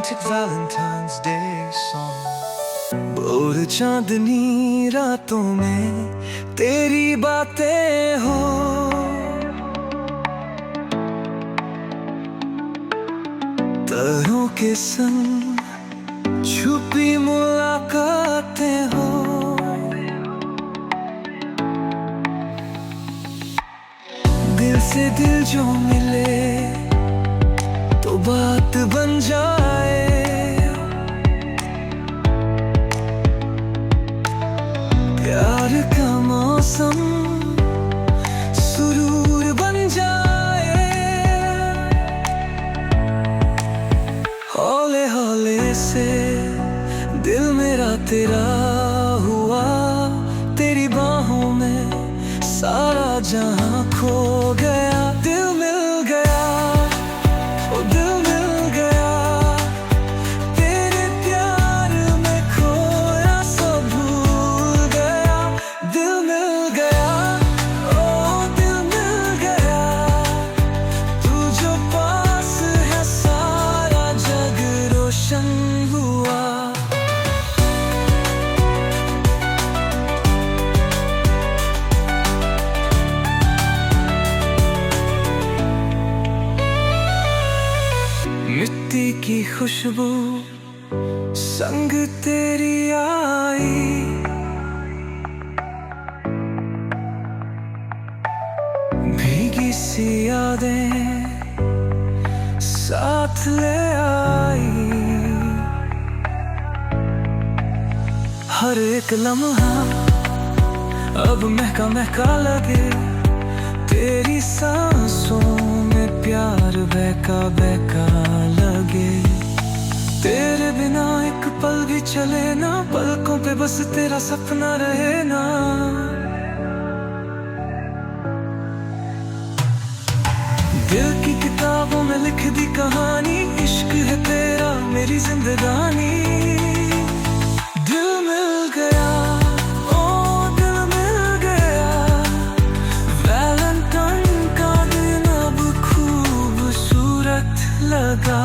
romantic Valentine's Day song. और चांदनी रातों में तेरी बातें हो, तारों के संग छुपी मुलाकातें हो। दिल से दिल जो मिले तो बात बन जाए, प्यार का मौसम सुरूर बन जाए। हौले हौले से दिल मेरा तेरा हुआ, तेरी बाहों में सारा जहां खो गया। दिल मिल गया, ओ दिल मिल गया, तेरे प्यार में खोया सब भूल गया। दिल मिल गया, ओ दिल मिल गया, तू जो पास है सारा जग रोशन हुआ। मिट्टी की खुशबू संग तेरी आई, भीगी सी यादें साथ ले आई। हर एक लम्हा अब महका महका लगे, तेरी सांसों में प्यार बहका बहका लगे। तेरे बिना एक पल भी चले ना, पलकों पे बस तेरा सपना रहे ना। दिल की किताबों में लिख दी कहानी, इश्क है तेरा मेरी जिंदगानी। दिल मिल गया, ओ दिल मिल गया, वैलेंटाइन का दिन अब खूबसूरत लगा।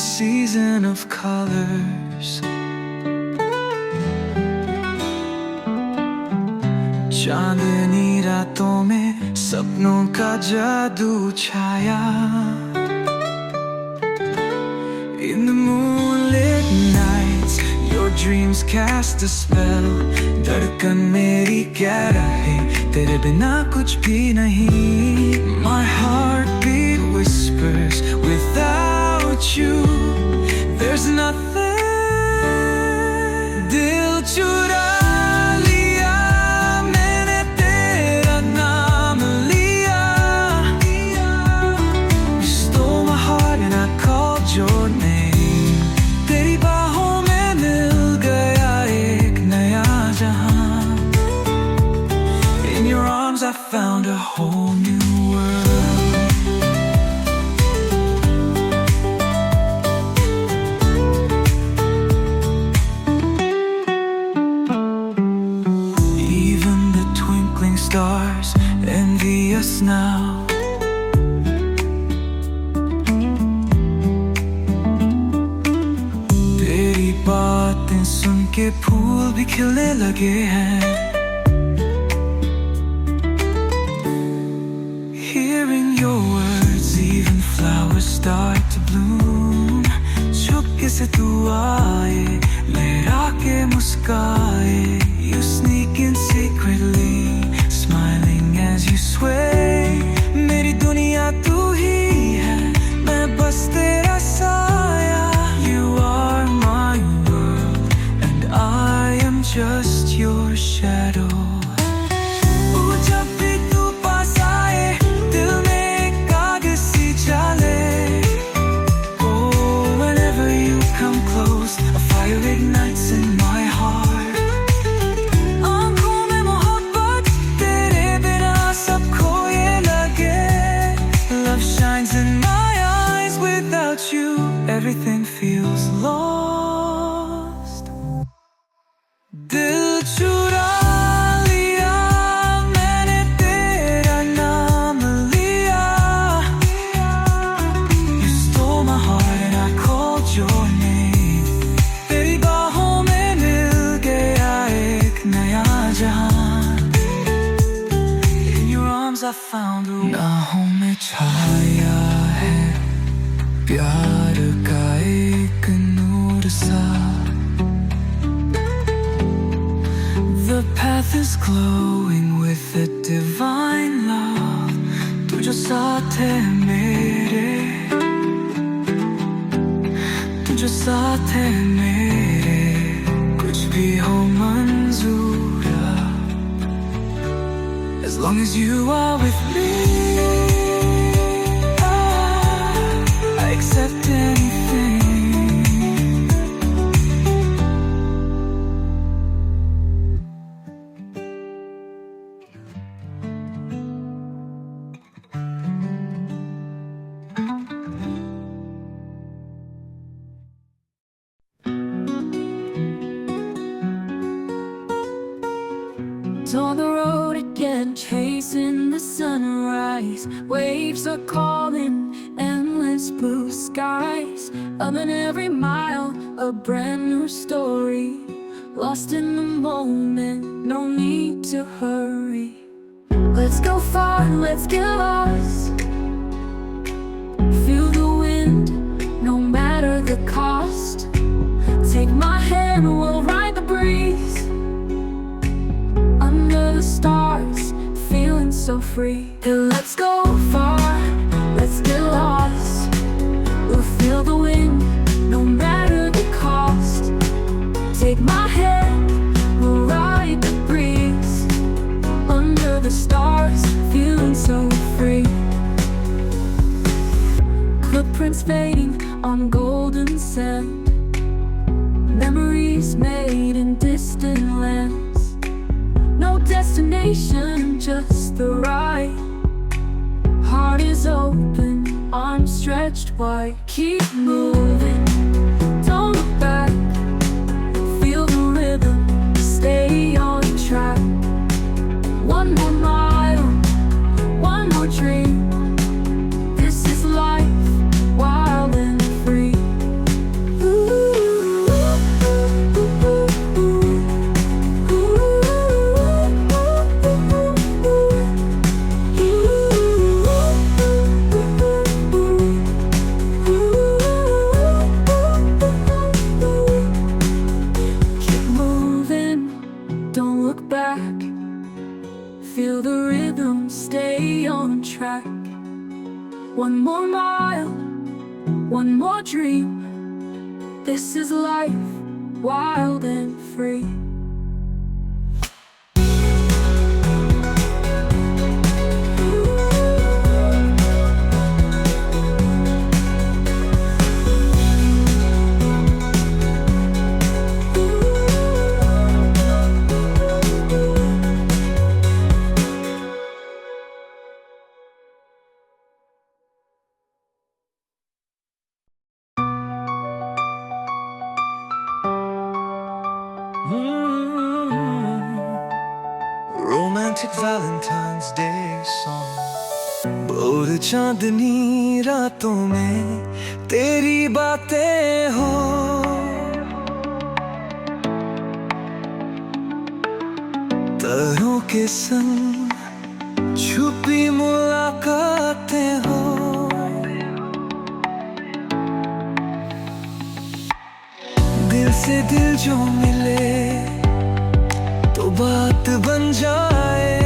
Season of colors, चांदनी रातों में सपनों का जादू छाया। In the moonlit nights, your dreams cast a spell. धड़कन मेरी कह रहे तेरे बिना कुछ भी नहीं। My heartbeat whispers without you there's nothing। दिल चुरा लिया मैंने, तेरा नाम लिया। You stole my heart and I called your name। तेरी बाहों में मिल गया एक नया जहां। In your arms I found a whole new world। Stars envy us now। तेरी बातें सुन के फूल भी खिलने लगे हैं। Hearing your words, even flowers just your shadow. जब भी तू पास आए दिल में एक आग सी जले. Oh, whenever you come close, a fire ignites in my heart. आँखों में मोहब्बत तेरे बिना सब खोए लगे. Love shines in my eyes, without you everything feels lost. दिल चुरा लिया मैंने तेरा नाम लिया. You stole my heart and I called your name. तेरी बाहों में मिल गया एक नया जहान. In your arms I found a नाहों में छाया है प्यार का एक नूर सा. The path is glowing with a divine love. तू जो साथ है मेरे, तू जो साथ है मेरे, कुछ भी हो मंजूर. As long as you are with me, I accept anything. On the road again, chasing the sunrise. Waves are calling, endless blue skies. Up in every mile, a brand new story. Lost in the moment, no need to hurry. Let's go far, let's get lost. Feel the wind, no matter the cost. Take my hand, we'll ride the breeze. Under the stars, feeling so free. Hey, let's go far, let's get lost. We'll feel the wind, no matter the cost. Take my hand, we'll ride the breeze. Under the stars, feeling so free. Footprints fading on golden sand. Memories made in distant lands. No destination, just the ride. Heart is open, arms stretched wide. Keep moving, don't look back. Feel the rhythm, stay on track. One more mile, one more dream. This is life, wild and free. Feel the rhythm, stay on track. One more mile, one more dream. This is life, wild and free. Romantic Valentine's Day song. बोल चांदनी रातों में तेरी बातें हो. तारों के संग छुपी मुलाकातें हो. दिल से दिल जो मिले तो बात बन जाए.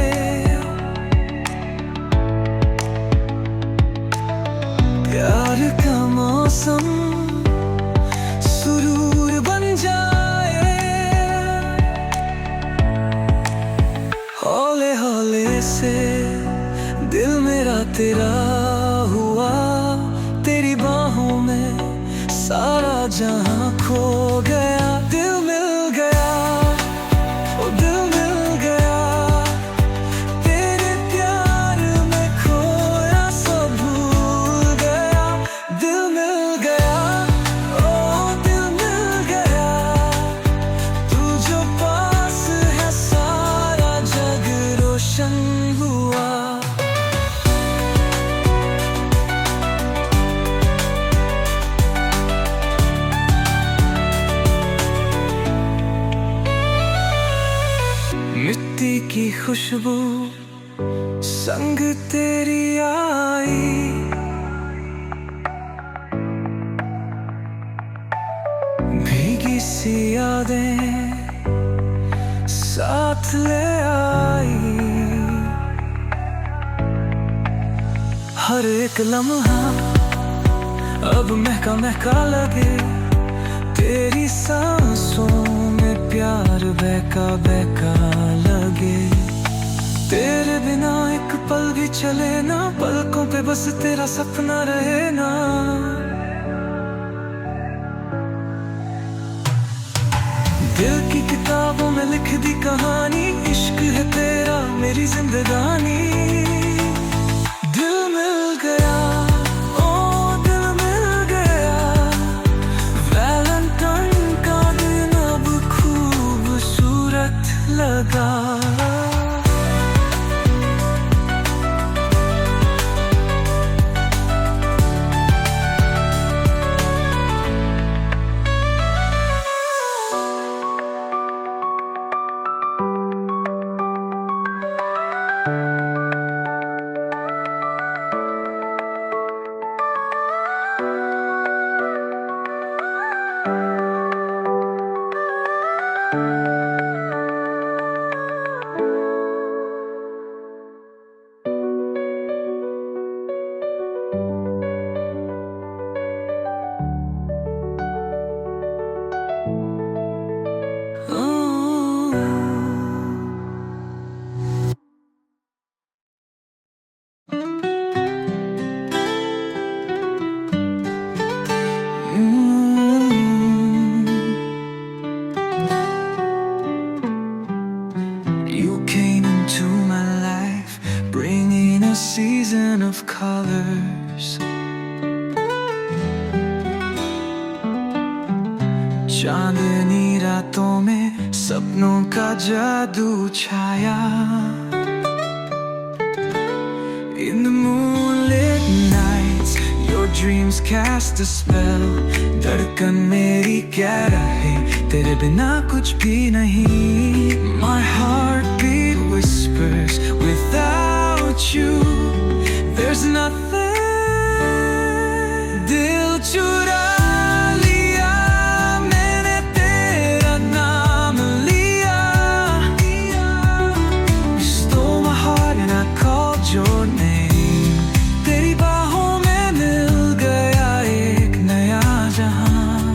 प्यार का मौसम सुरूर बन जाए. से दिल मेरा तेरा हुआ, तेरी बाहों में सारा जहां खो गया। दिल मिल गया, ओ दिल मिल गया, तेरे प्यार में खोया सब भूल गया। दिल मिल गया, ओ दिल मिल गया, तू जो पास है सारा जग रोशन हुआ। मिट्टी की खुशबू संग तेरी आई, भीगी सी यादें साथ ले आई। हर एक लम्हा अब महका महका लगे, तेरी सांसों में प्यार बहका बहका लगे। तेरे बिना एक पल भी चले ना, पलकों पे बस तेरा सपना रहे ना। दिल की किताबों में लिख दी कहानी, इश्क है तेरा मेरी जिंदगानी। दिल मिल गया, ओ दिल मिल गया, वैलेंटाइन का दिन अब खूबसूरत लगा। You came into my life, bringing a season of colors. चांदनी रातों में सपनों का जादू छाया। In the moonlit nights, your dreams cast a spell. धड़कन मेरी कह रहे तेरे बिना कुछ भी नहीं। My heartbeat whispers without you there's nothing। दिल चुरा लिया मैंने तेरा नाम लिया। You stole my heart and I called your name। तेरी बाहों में मिल गया एक नया जहां।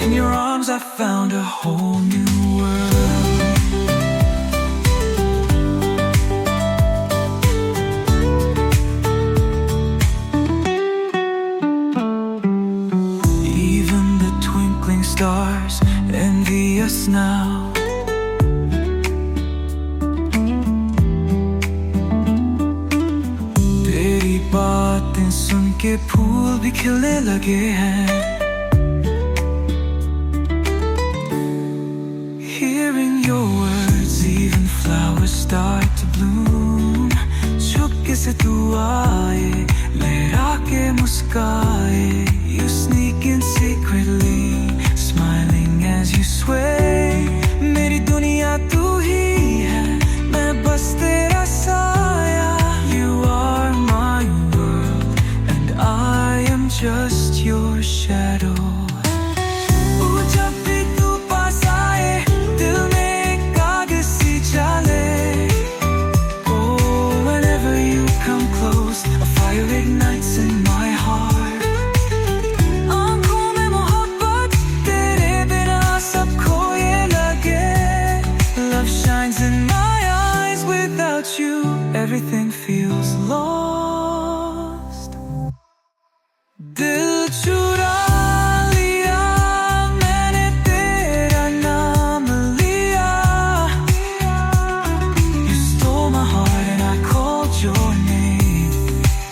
In your arms I found a whole new world। Even the twinkling stars envy us now। तेरी बातें सुन के फूल भी खिलने लगे हैं। Hearing your words, even flowers start to bloom। चुपके से तू आए, लहरा के मुस्काए। You sneak in secretly, smiling as you sway। मेरी दुनिया तू ही है, मैं बस तेरा साया। You are my world and I am just your shadow। जब भी तू पास आए, दिल में एक आग सी जले। Oh, whenever you come close, a fire ignites in my heart। everything feels lost. दिल चुरा लिया मैंने तेरा नाम लिया. You stole my heart and I called your name.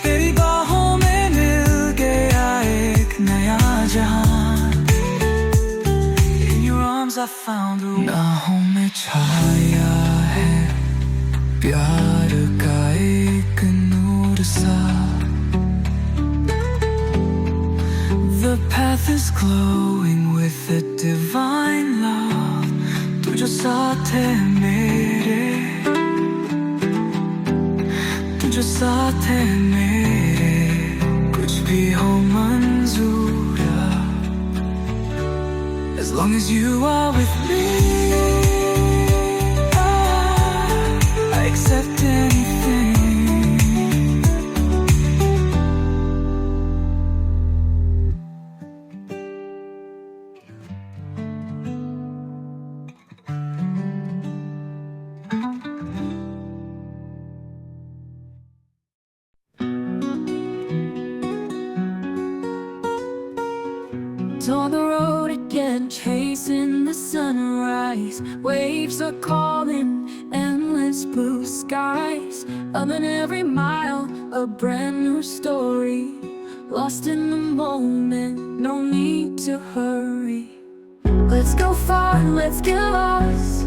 तेरी बाहों में मिल गया एक नया जहान. In your arms I found a नाहों में छाया है प्यार का एक नूर सा. The path is glowing with a divine love. तू जो साथ है मेरे, तू जो साथ है मेरे, कुछ भी हो मंजूर. As long as you are with me, I accept anything. On the road again, chasing the sunrise. Waves are calling, endless blue skies. Up in every mile, a brand new story. Lost in the moment, no need to hurry. Let's go far, let's get lost.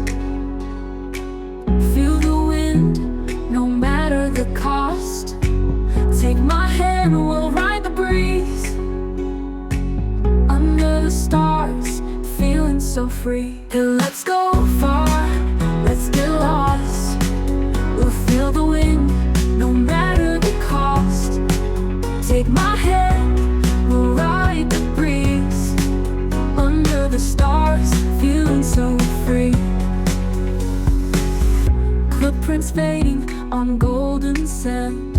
Feel the wind, no matter the cost. Take my hand, we'll ride the breeze. Under the stars, feeling so free. Hey, let's go far, let's get lost. We'll feel the wind, no matter the cost. Take my hand, we'll ride the breeze. Under the stars, feeling so free. Footprints fading on golden sand.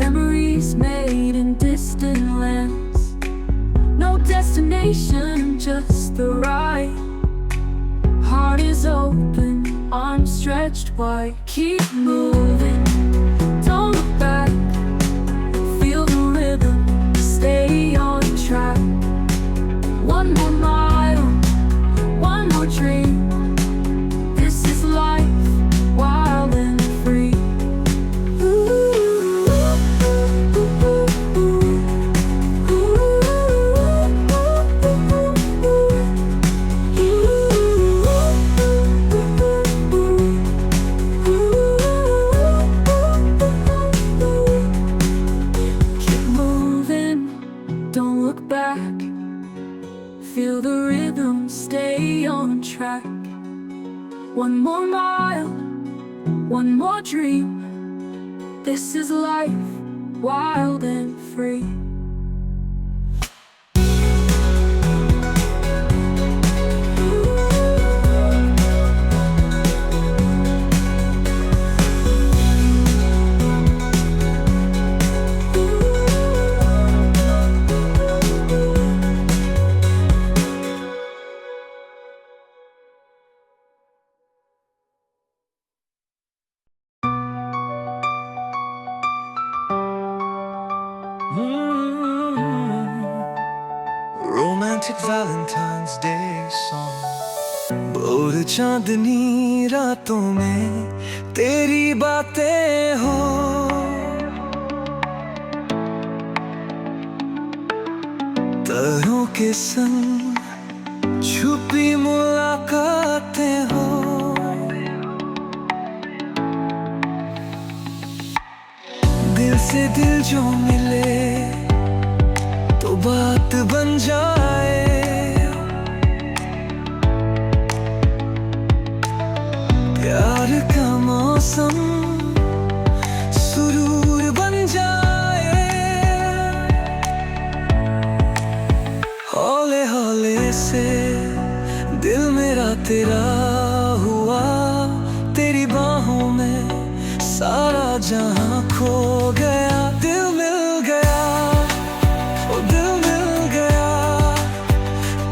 Memories made in distant lands. No destination, just the ride. Heart is open, arms stretched wide. Keep moving, don't look back. Feel the rhythm, stay on track. One more mile, one more dream. This is life, wild and free. Feel the rhythm, stay on track. One more mile, one more dream. This is life, wild and free. Romantic Valentine's Day song. भोर चांदनी रातों में तेरी बातें हो. तारों के संग छुपी मुलाकातें हो. दिल से दिल जो मिले तो बात बन जाए. प्यार का मौसम सुरूर बन जाए. हौले हौले से दिल मेरा तेरा हुआ. तेरी बाहों में सारा जहां खो गया. दिल मिल गया, ओ दिल मिल गया.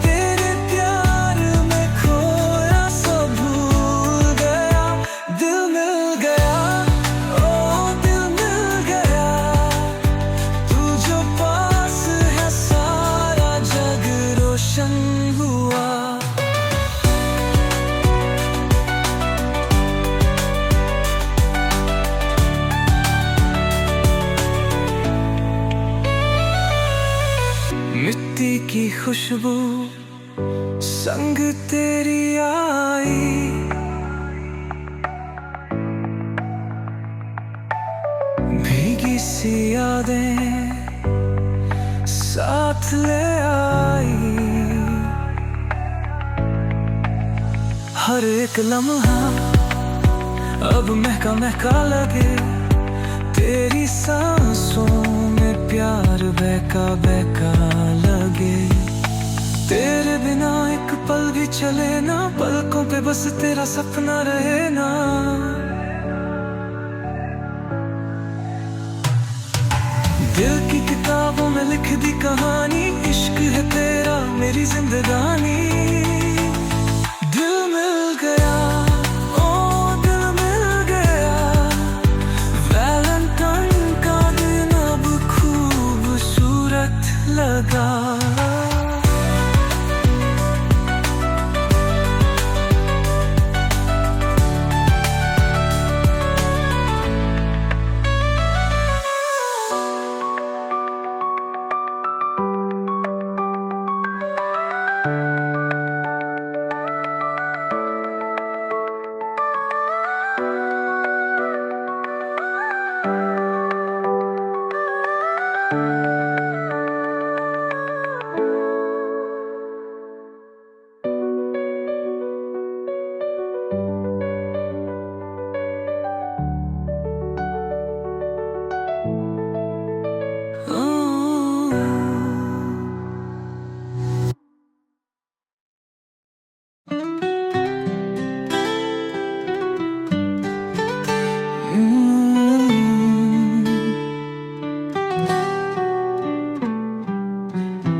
तेरे प्यार में खोया सब भूल गया. दिल मिल गया, खुशबू संग तेरी आई, भीगी सी यादें साथ ले आई। हर एक लम्हा अब महका महका लगे, तेरी सांसों में प्यार बहका बहका लगे। तेरे बिना एक पल भी चले ना, पलकों पे बस तेरा सपना रहे ना। दिल की किताबों में लिख दी कहानी, इश्क है तेरा मेरी जिंदगानी। दिल मिल गया, ओ दिल मिल गया, वैलेंटाइन का दिन अब खूबसूरत लगा।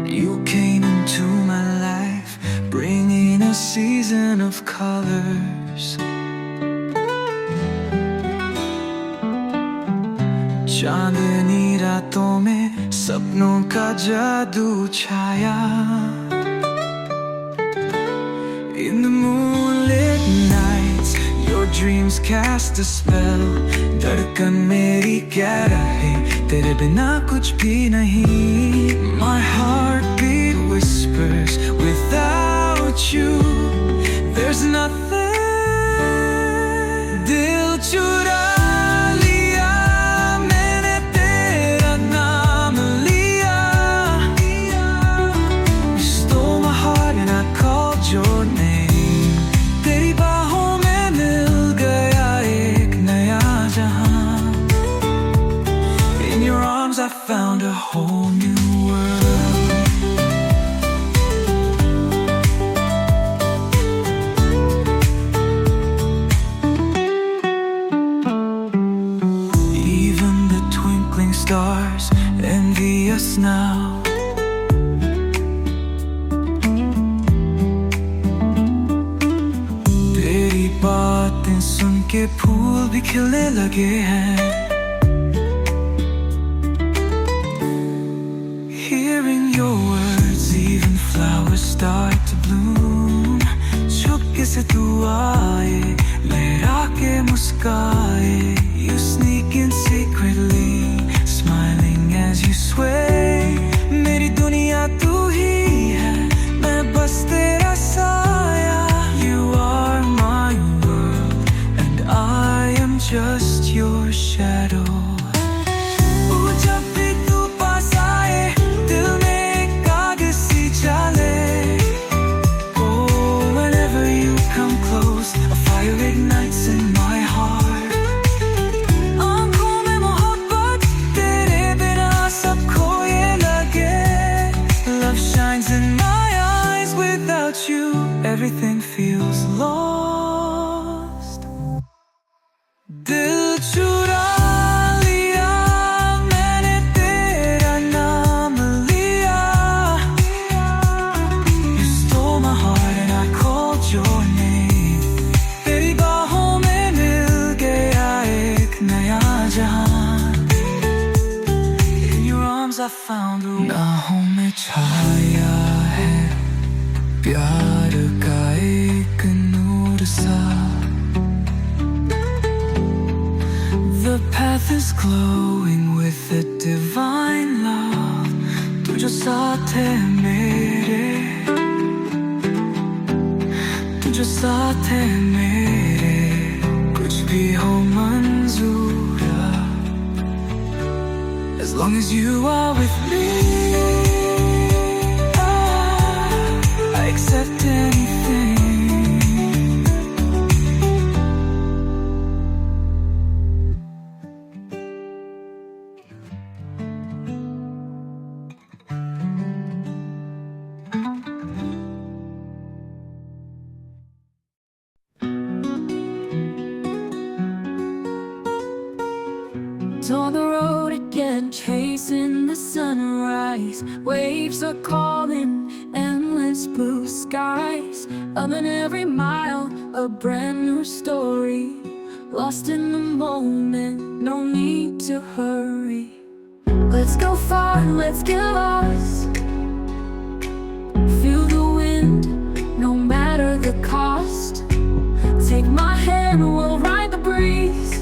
You came into my life, bringing a season of colors. चांदनी रातों में सपनों का जादू छाया। In the moonlit nights, your dreams cast a spell. धड़कन मेरी कह रहे तेरे बिना कुछ भी नहीं। My heartbeat whispers without you there's nothing। दिल चुरा लिया मैंने तेरा नाम लिया। You stole my heart and I called your name। तेरी बाहों में मिल गया एक नया जहां। In your arms I found a whole new world। Even the twinkling stars envy us now। तेरी बातें सुन के फूल भी खिलने लगे हैं। Hearing your words, even flowers start to bloom। चुपके से तू आए, लहरा के मुस्काए। You sneak in secretly, smiling as you sway। मेरी दुनिया तू ही है, मैं बस तेरा साया। You are my world and I am just your shadow। जब भी तू पास आए, दिल में एक आग सी जले। Oh, whenever you come close, a fire ignites in my heart। आँखों में मोहब्बत, तेरे बिना सब खोए लगे। Love shines in my eyes, without you everything feels lost। दिल चुरा लिया मैंने तेरा नाम लिया। You stole my heart and I called your name। तेरी बाहों में मिल गया एक नया जहां। In your arms I found a नाहों में छाया है प्यार का एक नूर सा। The path is glowing with a divine love। तू जो साथ है मेरे, तू जो साथ है मेरे, कुछ भी हो मंजूर, as long as you are with me, I accept anything. On the road again, chasing the sunrise. Waves are calling, endless blue skies. Up in every mile, a brand new story. Lost in the moment, no need to hurry. Let's go far, let's get lost. Feel the wind, no matter the cost. Take my hand, we'll ride the breeze.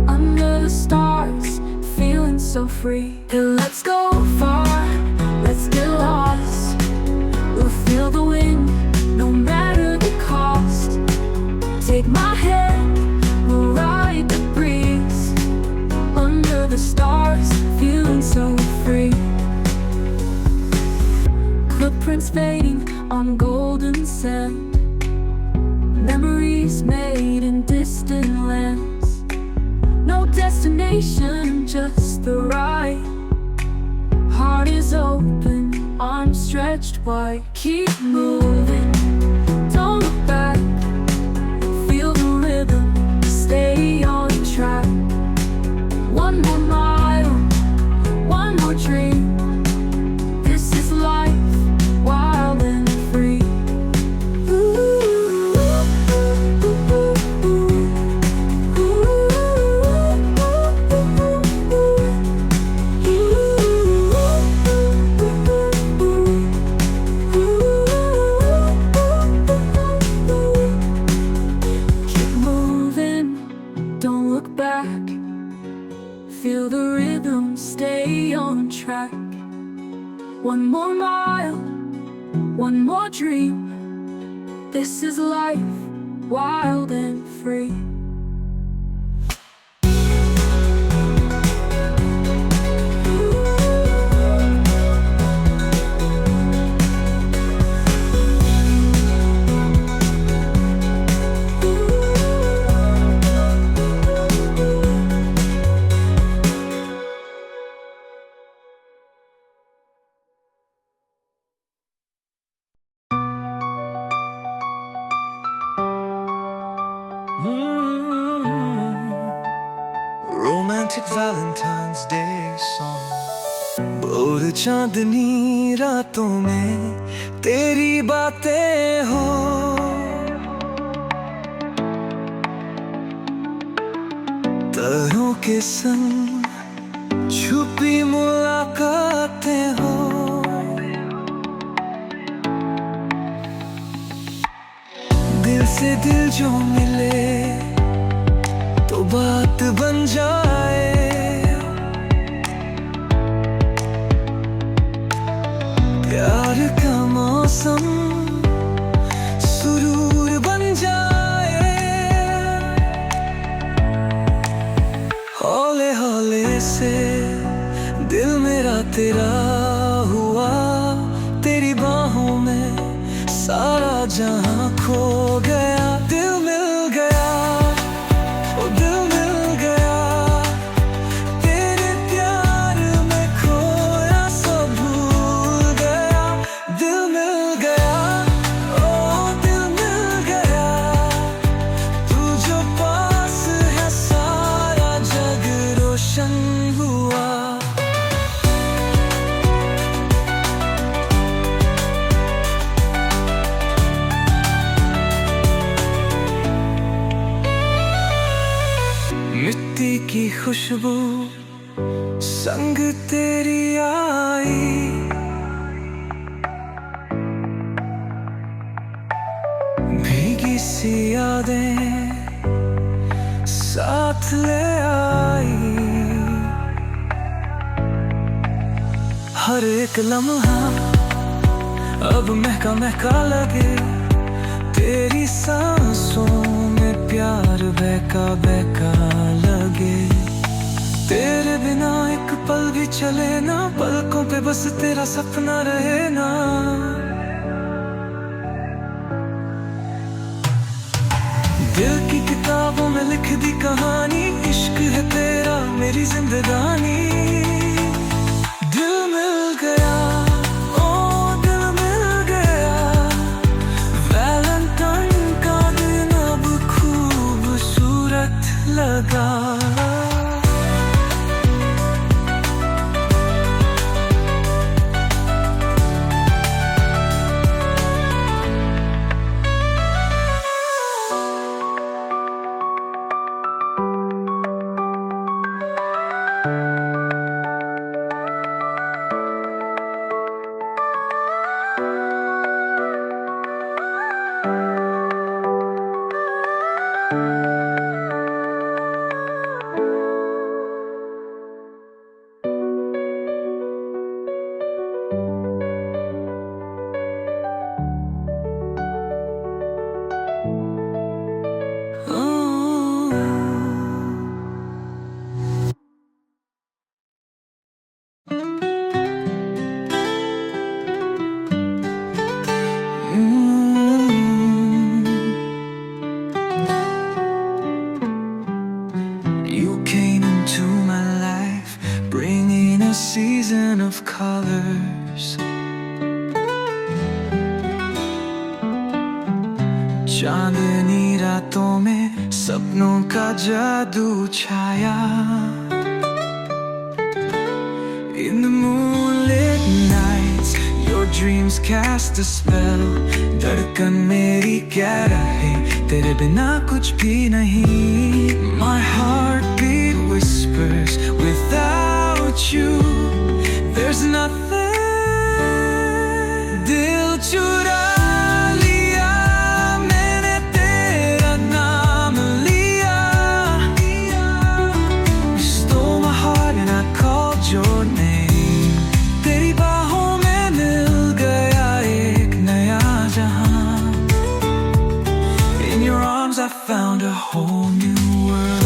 Under the stars, feeling so free. Hey, let's go far, let's get lost. We'll feel the wind, no matter the cost. Take my hand, we'll ride the breeze. Under the stars, feeling so free. Footprints fading on golden sand. Memories made in distant lands. No destination, just the ride. Heart is open, arms stretched wide. Keep moving, don't look back. Feel the rhythm, stay on track. One more mile, one more dream. This is life, wild and free. Feel the rhythm, stay on track. One more mile, one more dream. This is life, wild and free. Romantic Valentine's Day song. बोर चांदनी रातों में तेरी बातें हो, तारों के संग छुपी मुलाकातें हो। दिल से दिल जो मिले तो बात बन जाए। प्यार का मौसम सुरूर बन जाए। हौले हौले से दिल मेरा तेरा हुआ, तेरी बाहों में सारा जहां खो गया। दिल मिल गया, ओ दिल मिल गया, तेरे प्यार में खोया सब भूल गया। दिल मिल गया, ओ दिल मिल गया, तू जो पास है सारा जग रोशन हुआ। मिट्टी की खुशबू संग तेरी आई, भीगी सी यादें साथ ले आई। हर एक लम्हा अब महका महका लगे, तेरी सांसों में प्यार बहका बहका लगे। तेरे बिना एक पल भी चले ना, पलकों पे बस तेरा सपना रहे ना। दिल की किताबों में लिख दी कहानी, इश्क है तेरा मेरी जिंदगानी। दिल मिल गया, ओ दिल मिल गया, वैलेंटाइन का दिन अब खूबसूरत लगा। You came into my life, bringing a season of colors. चांदनी रातों में सपनों का जादू छाया। In the moonlit nights, your dreams cast a spell. धड़कन मेरी क्या रहे, तेरे बिना कुछ भी नहीं। My heartbeat whispers, without you, there's nothing. दिल चुरा लिया मैंने, तेरा नाम लिया। You stole my heart and I called your name. तेरी बाहों में मिल गया एक नया जहां। In your arms I found a whole new world.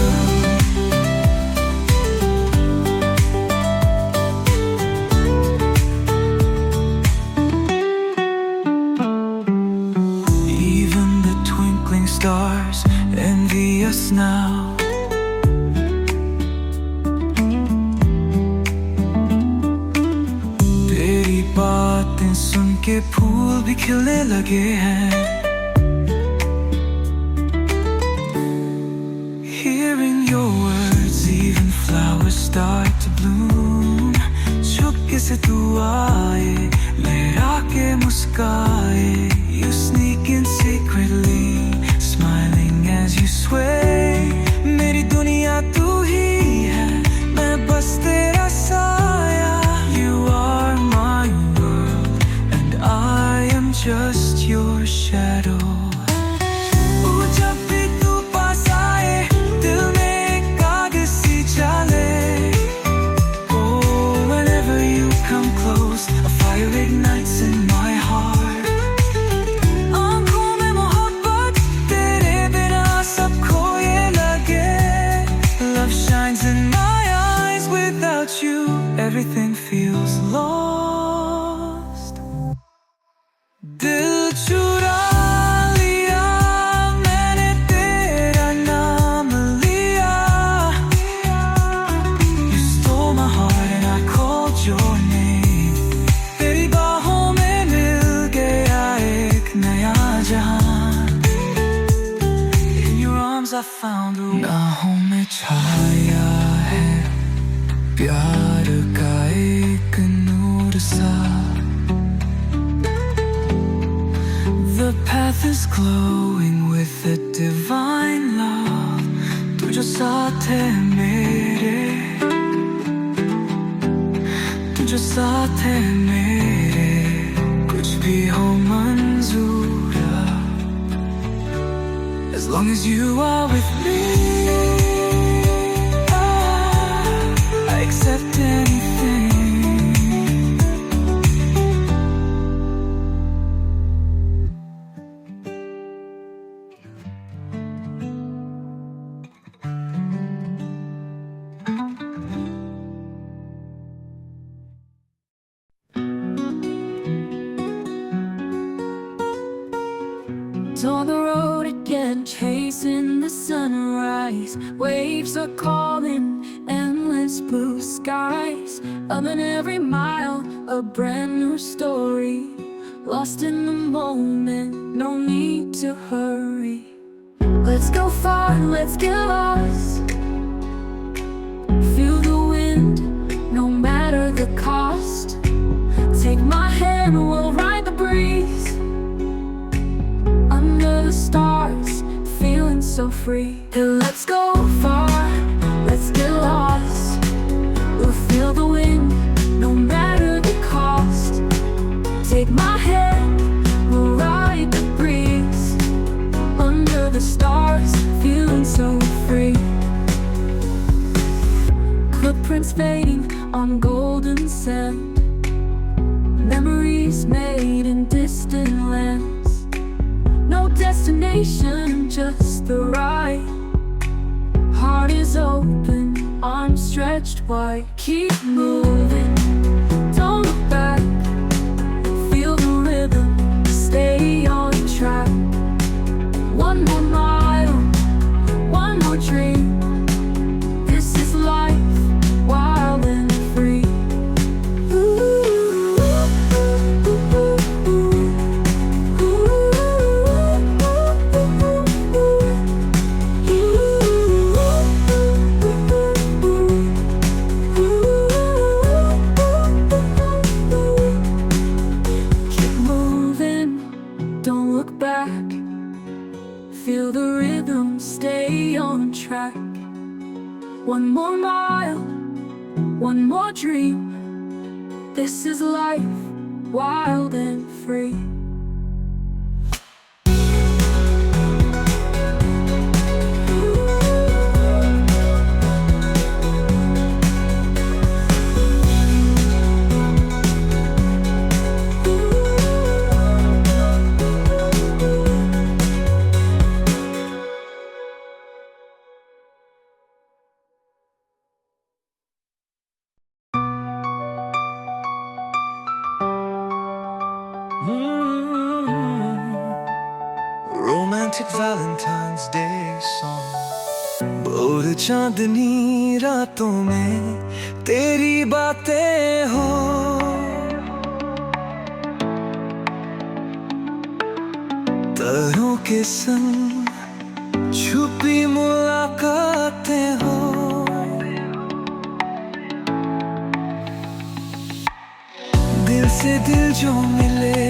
Even the twinkling stars envy us now. तेरी बातें सुन के फूल भी खिलने लगे हैं। Hearing your words, even flowers start to bloom. चुपके से तू आए, लहरा के मुस्काए। You sneak in secretly, smiling as you sway. मेरी दुनिया तू ही है, मैं बस तेरा साया। You are my world, and I am just your shadow. जब भी तू पास आए, दिल में एक आग सी जले। Oh, whenever you come close, a fire ignites in my heart. आँखों में मोहब्बत, तेरे बिना सब खोए लगे। Love shines in my eyes, without you everything feels lost. दिल चुरा लिया मैंने, तेरा नाम लिया। You stole my heart and I called your name. तेरी बाहों में मिल गया एक नया जहां। In your arms I found a नाहों में छाया है प्यार का एक नूर सा। The path is glowing with a divine love. तू जो साथ है मेरे, तू जो साथ है मेरे, कुछ भी हो मंजूर। As long as you are with me, I accept anything. again, chasing the sunrise. Waves are calling, endless blue skies. Up in every mile, a brand new story. Lost in the moment, no need to hurry. Let's go far, let's get lost. Feel the wind, no matter the cost. Take my hand, we'll ride the breeze. Under the stars, feeling so free. Hey, let's go far, let's get lost. We'll feel the wind, no matter the cost. Take my hand, we'll ride the breeze. Under the stars, feeling so free. Footprints fading on golden sand. Memories made in distant lands. No destination, just the ride. Heart is open, arms stretched wide. Keep moving, don't look back. Feel the rhythm, stay on track. One more mile, one more dream. This is life, wild and free. Feel the rhythm, stay on track. One more mile, one more dream. This is life, wild and free. Romantic Valentine's Day song. और चांदनी रातों में तेरी बातें हो, तारों के संग छुपी मुलाकातें हो। दिल से दिल जो मिले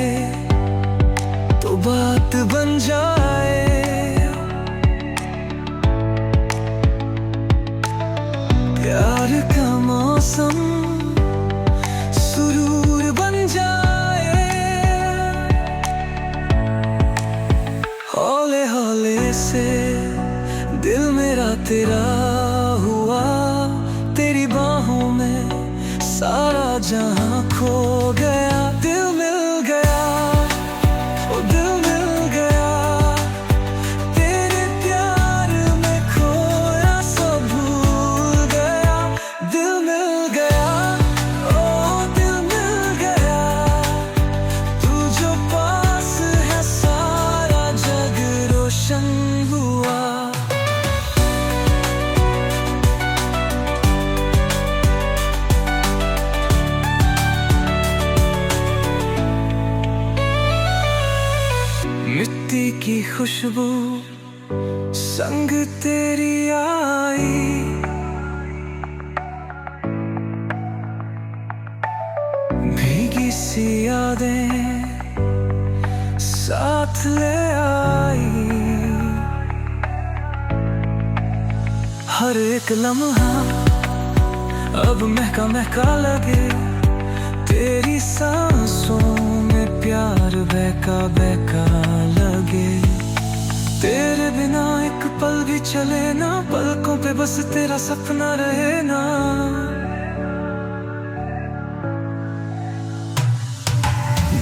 तो बात बन जाए। प्यार का मौसम सुरूर बन जाए। हौले हौले से दिल मेरा तेरा हुआ, तेरी बाहों में सारा जहां खो गया। दिल मिल गया, ओ दिल मिल गया, तेरे प्यार में खोया सब भूल गया। दिल मिल गया, ओ दिल मिल गया, तू जो पास है सारा जग रोशन हुआ। मिट्टी की खुशबू संग तेरी आई, भीगी सी यादें साथ ले आई। हर एक लम्हा अब महका महका लगे, तेरी सांसों में प्यार बहका बहका लगे। तेरे बिना एक पल भी चले ना, पलकों पे बस तेरा सपना रहे ना।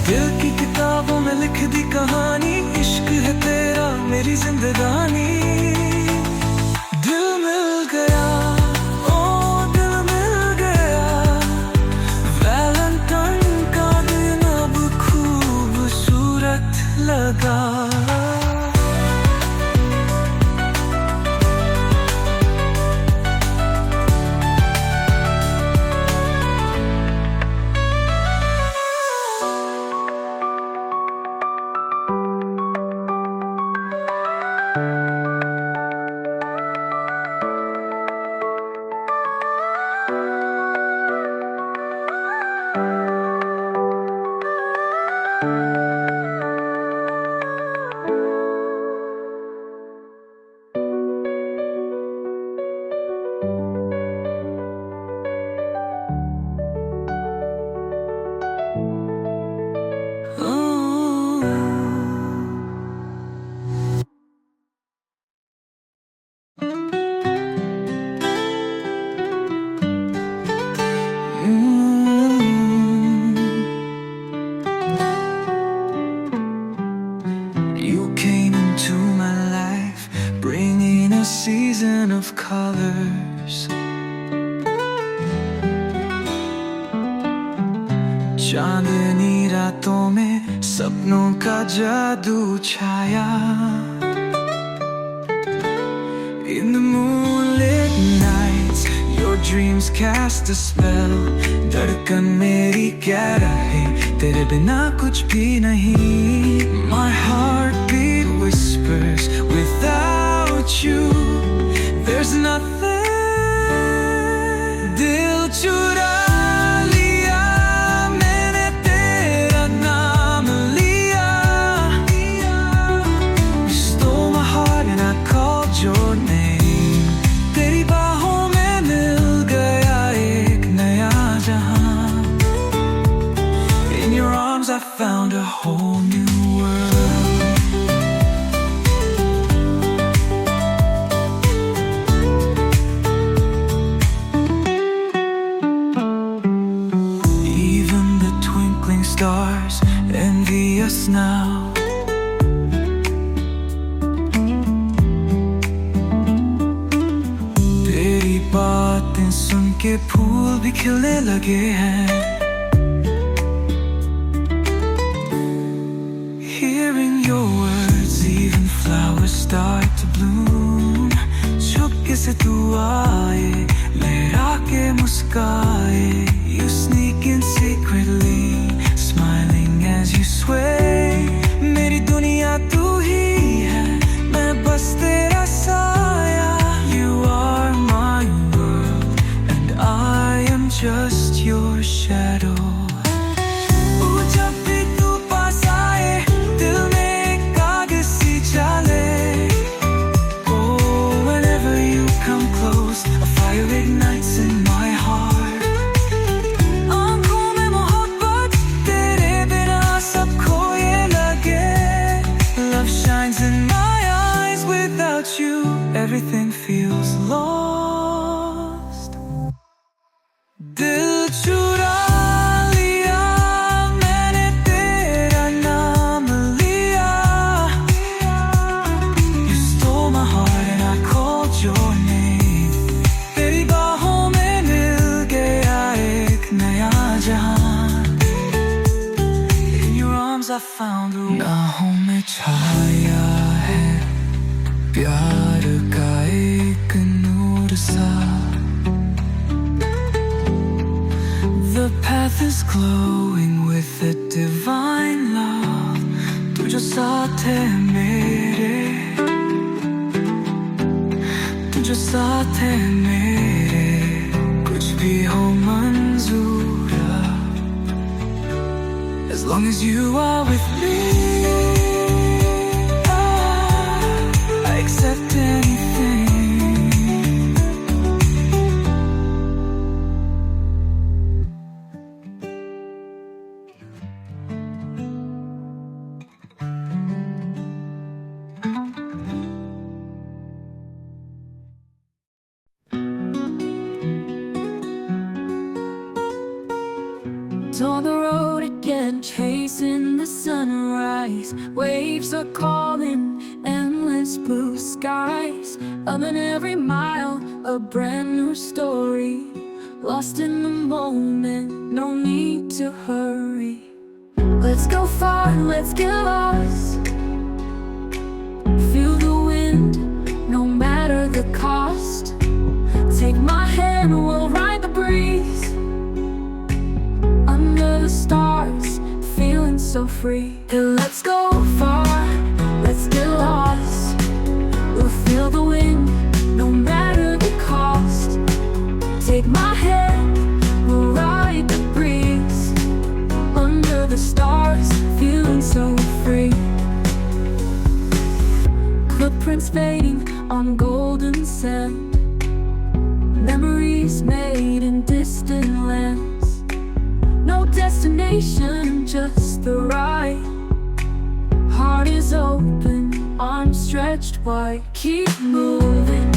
दिल की किताबों में लिख दी कहानी, इश्क है तेरा मेरी जिंदगानी। दिल मिल गया, ओ दिल मिल गया, वैलेंटाइन का दिन अब खूबसूरत लगा। ocean of colors. चांदनी रातों में सपनों का जादू छाया. In the moonlit nights, your dreams cast a spell. धड़कन मेरी क्या रहे तेरे बिना कुछ भी नहीं. My heartbeat whispers without you there's nothing. दिल चुरा लिया मैंने तेरा नाम लिया. You stole my heart and I called your name. तेरी बाहों में मिल गया एक नया जहां. In your arms I found a whole new world. Even the twinkling stars envy us now. तेरी बातें सुन के फूल भी खिलने लगे हैं. Hearing your words, even flowers start to bloom. चुपके से तू आए, लहरा के मुस्काए. You sneak in secretly, smiling as you sway. मेरी दुनिया तू ही है, मैं बस तेरा साया. You are my world, and I am just your shadow. Ignites in my heart. आँखों में मोहब्बत तेरे बिना सब खोए लगे. Love shines in my eyes without you. Everything feels lost. दिल चुरा लिया मैंने तेरा नाम लिया. You stole my heart and I called your name. तेरी बाहों में मिल गया एक नया जहां. In your arms I found a नाहों में छाया है प्यार का एक नूर सा. The path is glowing with a divine love. तू जो साथ है मेरे, तू जो साथ है मेरे, कुछ भी हो मंजूर. As long as you are with me, I accept anything. On the road again, chasing the sunrise. Waves are calling, endless blue skies. Up in every mile, a brand new story. Lost in the moment, no need to hurry. Let's go far, let's get lost. Feel the wind, no matter the cost. Take my hand, we'll ride the breeze. Under the stars, feeling so free. Let's go far, let's get lost. We'll feel the wind, no matter the cost. Take my hand, we'll ride the breeze. Under the stars, feeling so free. Footprints fading on golden sand. Memories made in distant lands. No destination, just the ride. Heart is open, arms stretched wide. Keep moving,